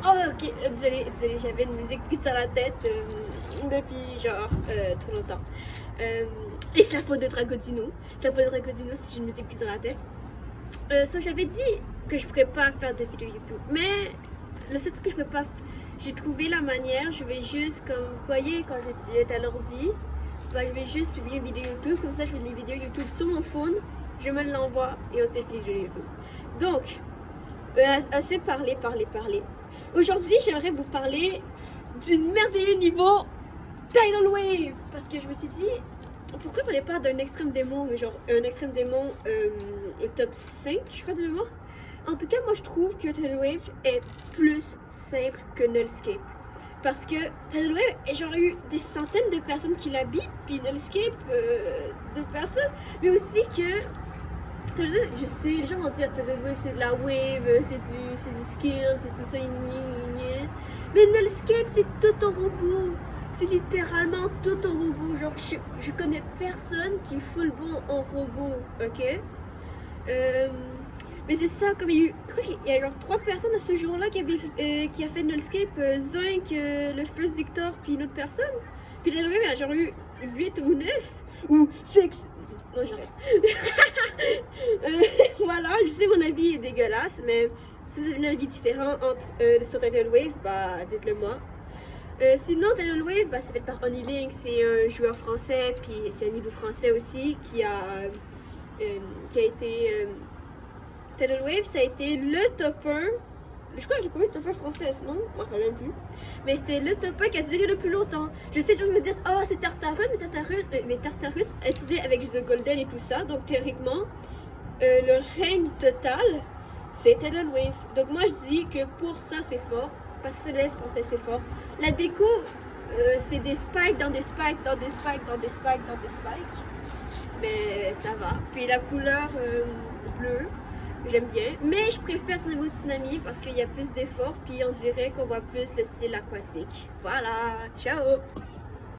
Oh ok, désolé, j'avais une musique qui dans la tête depuis genre trop longtemps. Et c'est la faute de Dragodino. C'est la faute de Dragodino si j'ai une musique qui dans la tête. So, j'avais dit que je pourrais pas faire de vidéos YouTube. Mais le seul truc que je peux pas... J'ai trouvé la manière, je vais juste, comme vous voyez, quand je vais à l'ordi, bah, je vais juste publier une vidéo YouTube. Comme ça, je fais des vidéos YouTube sur mon phone, je me l'envoie et aussi je fais des vidéos YouTube. Donc, assez parlé. Aujourd'hui, j'aimerais vous parler d'une merveilleux niveau Tidal Wave. Parce que je me suis dit, pourquoi on parlait pas d'un extrême démon, mais genre un extrême démon au top 5, je crois de mémoire. En tout cas, moi je trouve que Tidal Wave est plus simple que Nullscape. Parce que Tidal Wave, genre eu des centaines de personnes qui l'habitent, puis Nullscape, de personnes, mais aussi que je sais, les gens vont dire Tidal Wave c'est de la wave, c'est du skill, c'est tout ça, mais Nullscape c'est tout un robot. C'est littéralement tout un robot. Genre, je connais personne qui est full bon en robot, ok? Mais c'est ça, comme je crois qu'il y a genre 3 personnes à ce jour-là qui a fait Nullscape, Zoink, le First Victor, puis une autre personne. Puis là, il y a genre eu 8 ou 9, ou 6. Non, j'arrête. Voilà, je sais mon avis est dégueulasse, mais si vous avez un avis différent entre, sur Tidal Wave, bah dites-le moi. Sinon, Tidal Wave, bah, c'est fait par Onilink, c'est un joueur français, puis c'est un niveau français aussi qui a été... Tidal Wave, ça a été le top 1, je crois que j'ai pas vu de top 1 française, non? Je m'en rappelle même plus. Mais c'était le top 1 qui a duré le plus longtemps. Je sais, tu vas me dire, oh c'est Tartarus, mais Tartarus a étudié avec The Golden et tout ça, donc théoriquement, le règne total, c'est Tidal Wave. Donc moi je dis que pour ça c'est fort. Parce que le français c'est fort. La déco, c'est des spikes dans des spikes, dans des spikes, dans des spikes, dans des spikes. Mais ça va. Puis la couleur bleue, j'aime bien. Mais je préfère ce niveau de tsunami parce qu'il y a plus d'efforts. Puis on dirait qu'on voit plus le style aquatique. Voilà, ciao!